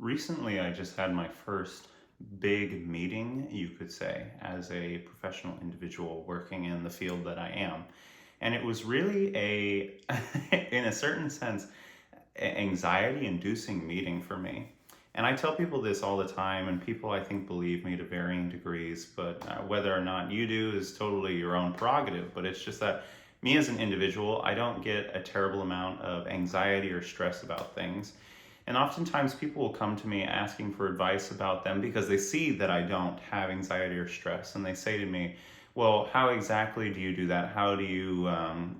Recently, I just had my first big meeting, you could say, as a professional individual working in the field that I am. And it was really in a certain sense, anxiety inducing meeting for me. And I tell people this all the time, and people I think believe me to varying degrees, but whether or not you do is totally your own prerogative. But it's just that me as an individual, I don't get a terrible amount of anxiety or stress about things. And oftentimes people will come to me asking for advice about them because they see that I don't have anxiety or stress. And they say to me, well, how exactly do you do that? How do you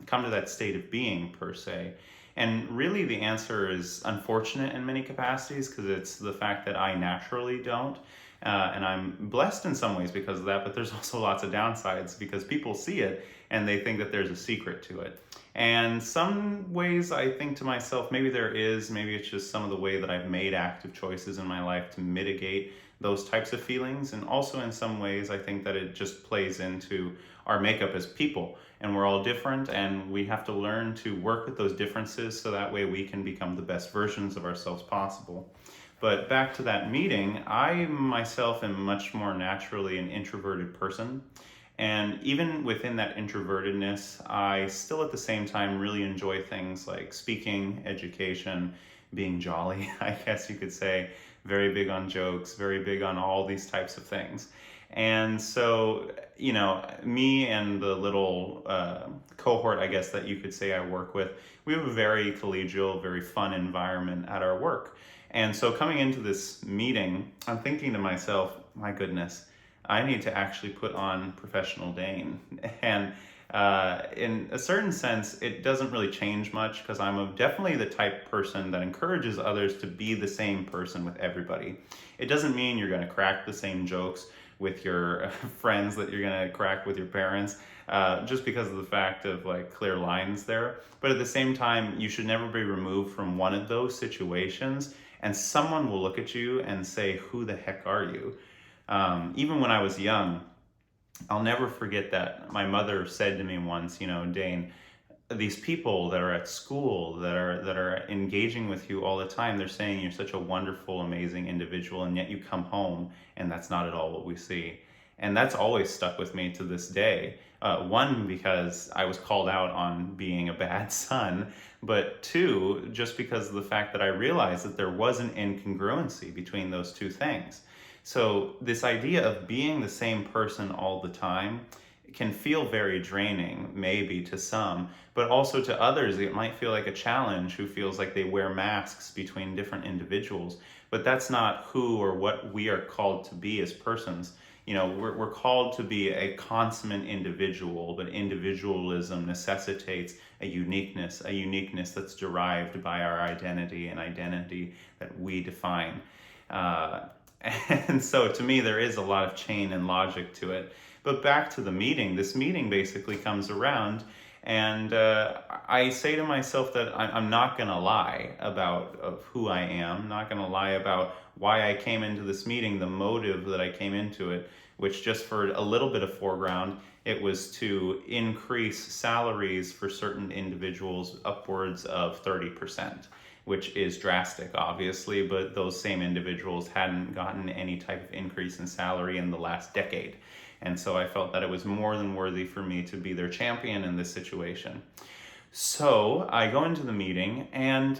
come to that state of being, per se? And really, the answer is unfortunate in many capacities because it's the fact that I naturally don't. And I'm blessed in some ways because of that, but there's also lots of downsides because people see it and they think that there's a secret to it. And some ways I think to myself, maybe there is, maybe it's just some of the way that I've made active choices in my life to mitigate those types of feelings. And also in some ways, I think that it just plays into our makeup as people. And we're all different, and we have to learn to work with those differences so that way we can become the best versions of ourselves possible. But back to that meeting, I myself am much more naturally an introverted person. And even within that introvertedness, I still at the same time really enjoy things like speaking, education, being jolly, I guess you could say, very big on jokes, very big on all these types of things. And so, me and the little cohort, I guess that you could say I work with, we have a very collegial, very fun environment at our work. And so coming into this meeting, I'm thinking to myself, my goodness, I need to actually put on professional Dane. And in a certain sense, it doesn't really change much because definitely the type person that encourages others to be the same person with everybody. It doesn't mean you're going to crack the same jokes with your friends that you're going to crack with your parents just because of the fact of like clear lines there. But at the same time, you should never be removed from one of those situations and someone will look at you and say, who the heck are you? Even when I was young, I'll never forget that my mother said to me once, Dane, these people that are at school that are engaging with you all the time, they're saying you're such a wonderful, amazing individual, and yet you come home and that's not at all what we see. And that's always stuck with me to this day. One, because I was called out on being a bad son, but two, just because of the fact that I realized that there was an incongruency between those two things. So this idea of being the same person all the time can feel very draining, maybe to some, but also to others, it might feel like a challenge who feels like they wear masks between different individuals. But that's not who or what we are called to be as persons. We're called to be a consummate individual, but individualism necessitates a uniqueness that's derived by our identity and identity that we define. And so to me, there is a lot of chain and logic to it. But back to the meeting, this meeting basically comes around and I say to myself that I'm not going to lie about of who I am, not going to lie about why I came into this meeting, the motive that I came into it, which just for a little bit of foreground, it was to increase salaries for certain individuals upwards of 30%. Which is drastic, obviously, but those same individuals hadn't gotten any type of increase in salary in the last decade. And so I felt that it was more than worthy for me to be their champion in this situation. So I go into the meeting and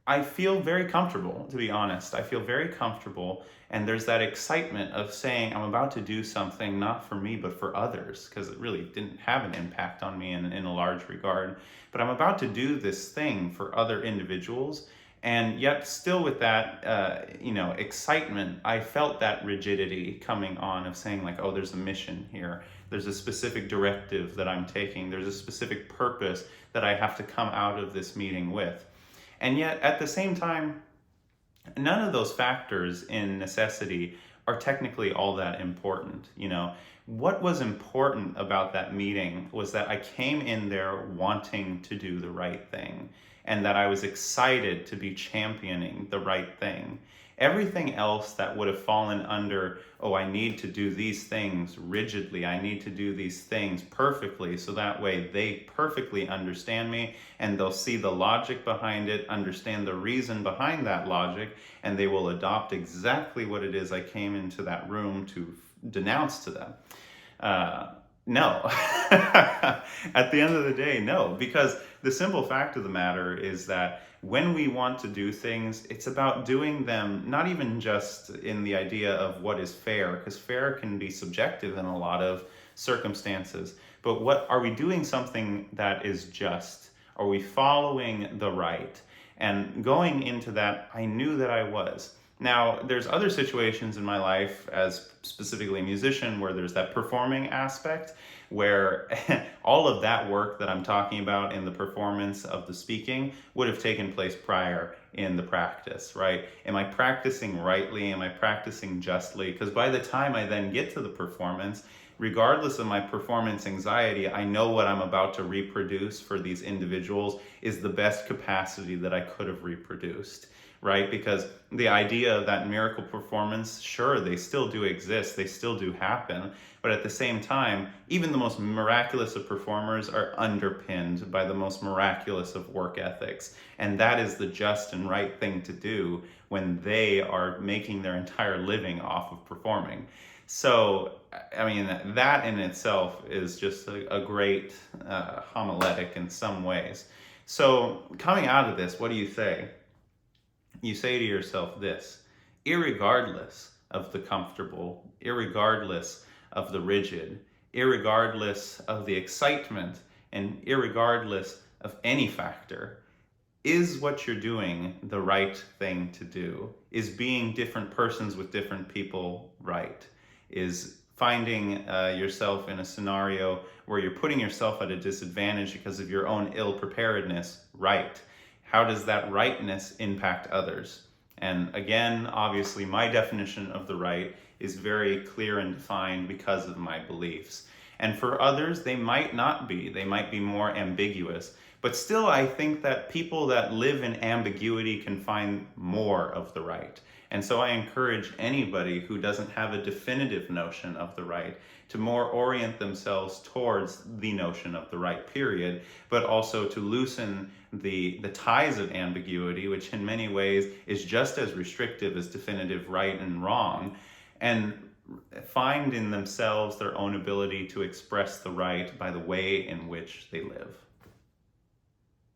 I feel very comfortable, to be honest. I feel very comfortable, and there's that excitement of saying I'm about to do something not for me but for others, because it really didn't have an impact on me in a large regard. But I'm about to do this thing for other individuals, and yet still with that excitement, I felt that rigidity coming on of saying like, oh, there's a mission here. There's a specific directive that I'm taking. There's a specific purpose that I have to come out of this meeting with. And yet, at the same time, none of those factors in necessity are technically all that important. What was important about that meeting was that I came in there wanting to do the right thing. and that I was excited to be championing the right thing. Everything else that would have fallen under, oh, I need to do these things rigidly, I need to do these things perfectly, so that way they perfectly understand me and they'll see the logic behind it, understand the reason behind that logic, and they will adopt exactly what it is I came into that room to denounce to them. No. At the end of the day, no. Because the simple fact of the matter is that when we want to do things, it's about doing them not even just in the idea of what is fair, because fair can be subjective in a lot of circumstances. But what are we doing something that is just? Are we following the right? And going into that, I knew that I was. Now, there's other situations in my life, as specifically a musician, where there's that performing aspect, where all of that work that I'm talking about in the performance of the speaking would have taken place prior in the practice, right? Am I practicing rightly? Am I practicing justly? Because by the time I then get to the performance, regardless of my performance anxiety, I know what I'm about to reproduce for these individuals is the best capacity that I could have reproduced, right? Because the idea of that miracle performance, sure, they still do exist, they still do happen, but at the same time, even the most miraculous of performers are underpinned by the most miraculous of work ethics. And that is the just and right thing to do when they are making their entire living off of performing. So, I mean, that in itself is just a great homiletic in some ways. So, coming out of this, what do you say? You say to yourself this: irregardless of the comfortable, irregardless of the rigid, irregardless of the excitement, and irregardless of any factor, is what you're doing the right thing to do? Is being different persons with different people right? Is finding yourself in a scenario where you're putting yourself at a disadvantage because of your own ill preparedness right? How does that rightness impact others? And again, obviously, my definition of the right is very clear and defined because of my beliefs. And for others, they might not be. They might be more ambiguous. But still, I think that people that live in ambiguity can find more of the right. And so I encourage anybody who doesn't have a definitive notion of the right to more orient themselves towards the notion of the right, period, but also to loosen the ties of ambiguity, which in many ways is just as restrictive as definitive right and wrong, and find in themselves their own ability to express the right by the way in which they live.